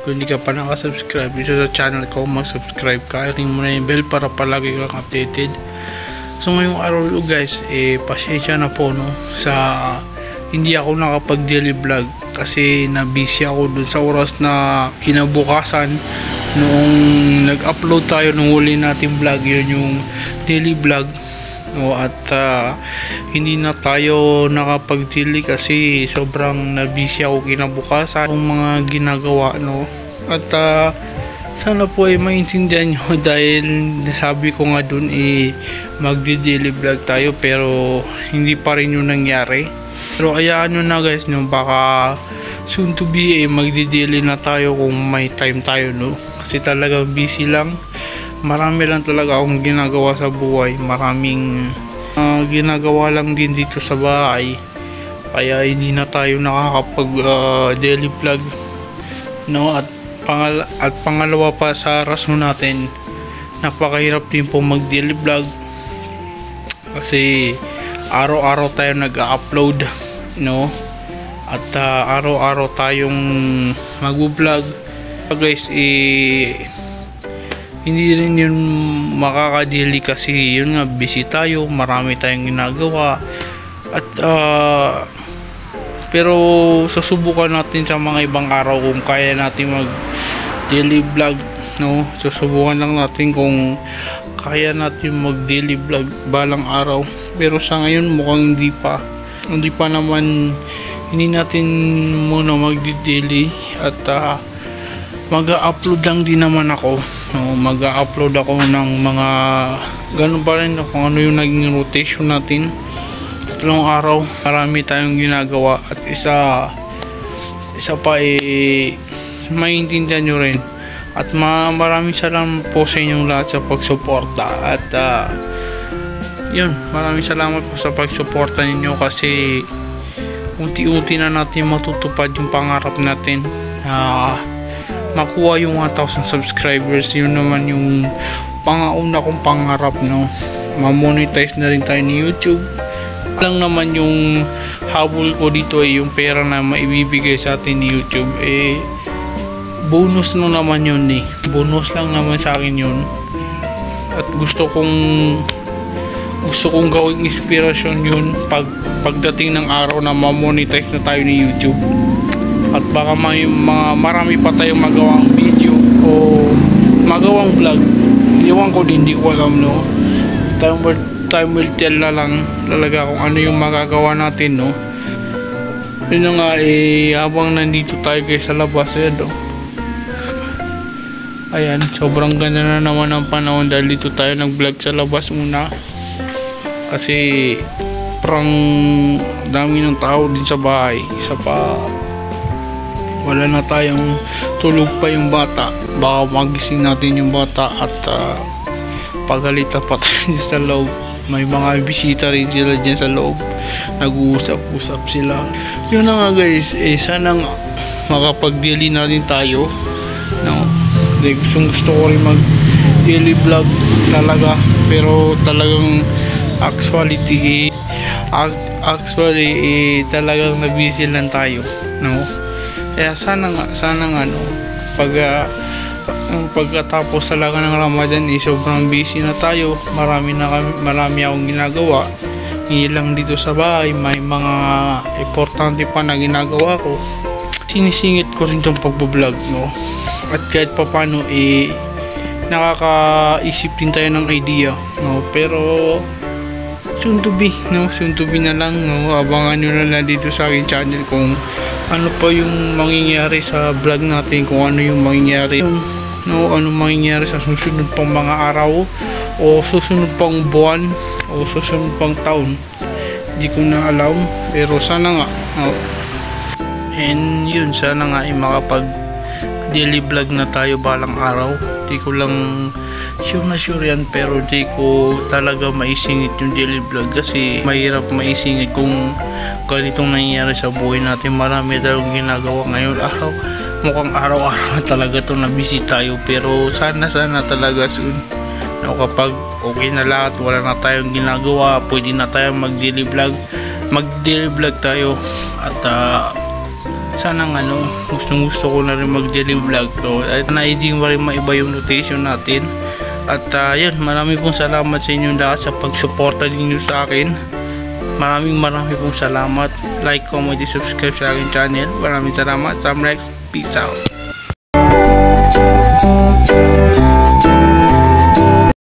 Kung hindi ka pa nakasubscribe dito sa channel ko, mag-subscribe ka, ring mo na yung bell para palagi kang updated. So ngayong araw guys, pasensya na po no, sa hindi ako nakapag daily vlog kasi na-busy ako dun sa oras na kinabukasan noong nag-upload tayo nung huli natin vlog, yun yung daily vlog no, at hindi na tayo nakapag-daily kasi sobrang na-busy ako kinabukasan yung mga ginagawa no. At sana po ay maintindihan nyo dahil nasabi ko nga dun magdi-daily vlog tayo pero hindi pa rin yung nangyari. Pero ayaan nyo na guys no, baka soon to be magdi-daily na tayo kung may time tayo no, kasi talagang busy lang. Marami lang talaga akong ginagawa sa buhay, maraming ginagawa lang din dito sa bahay, kaya hindi na tayo nakakapag daily vlog no. At pangalawa pa sa rason natin, napakahirap din po mag daily vlog kasi araw-araw tayo nag-upload no, at araw-araw tayong mag-vlog guys. Hindi rin yun makakadili kasi yun nga, busy tayo, marami tayong ginagawa. At pero susubukan natin sa mga ibang araw kung kaya natin mag daily vlog no. Susubukan lang natin kung kaya natin mag daily vlog balang araw, pero sa ngayon mukhang hindi pa naman. Hindi natin muna mag daily at mag-upload lang din naman ako no. Mag-upload ako ng mga ganun pa rin kung ano yung naging rotation natin. Tatlong araw, marami tayong ginagawa at isa pa maintindihan nyo rin. At maraming salamat po sa inyong lahat sa pagsuporta. At yun, maraming salamat po sa pagsuporta ninyo kasi unti-unti na natin matutupad yung pangarap natin. Makuha yung 1,000 subscribers. Yun naman yung pangauna kong pangarap no. Ma-monetize na rin tayo ni YouTube. Lang naman yung habol ko dito yung pera na maibibigay sa atin ni YouTube bonus no naman yun bonus lang naman sa akin yun. At gusto kong gawing inspirasyon yun pagdating ng araw na ma-monetize na tayo ni YouTube. At baka marami pa tayong magawang video o magawang vlog. Iwan ko din, hindi ko alam no. Time will tell na lang talaga kung ano yung magagawa natin no. Yun nga habang nandito tayo guys sa labas no. Ayan, sobrang ganda na naman ang panahon dahil dito tayo nag vlog sa labas muna kasi parang dami ng tao din sa bahay. Isa pa, wala na tayong tulog pa yung bata, baka magising natin yung bata at pagalitan pa tayo sa loob. May mga bisita rin sila dyan sa loob, nag-uusap-usap sila. Yun na nga guys, sana makapag-daily na rin tayo no. Gusto ko rin mag daily vlog talaga, pero talagang actually talagang na-busy lang tayo no. Kaya sana nga no, pagkatapos talaga ng Ramadan sobrang busy na tayo. Marami akong ginagawa, hindi lang dito sa bahay, may mga importante pa na ginagawa ko. Sinisingit ko rin itong pagbablog no. At kahit pa paano nakakaisip din tayo ng idea no, pero soon to be na lang no. Abangan nyo na lang dito sa aking channel kung ano pa yung mangyayari sa vlog natin, kung ano yung mangyayari no, ano mangyayari sa susunod pang mga araw o susunod pang buwan o susunod pang taon. Hindi ko na alam, pero sana nga no. And yun, sana nga makapag daily vlog na tayo balang araw. Di ko lang sure yan, pero di ko talaga maisingit yung daily vlog kasi mahirap maisingit kung ganitong nangyayari sa buhay natin. Marami tayong ginagawa ngayon mukhang araw-araw talaga to na busy tayo, pero sana talaga soon no, kapag okay na lahat, wala na tayong ginagawa, pwede na tayong mag daily vlog tayo at sana gustong gusto ko na rin mag daily vlog to at na-idea mo rin maiba yung rotation natin. At yun, maraming pong salamat sa inyong lahat sa pagsuporta ninyo sa akin. Maraming pong salamat. Like, comment, subscribe sa aking channel. Maraming salamat. Samrex, peace out.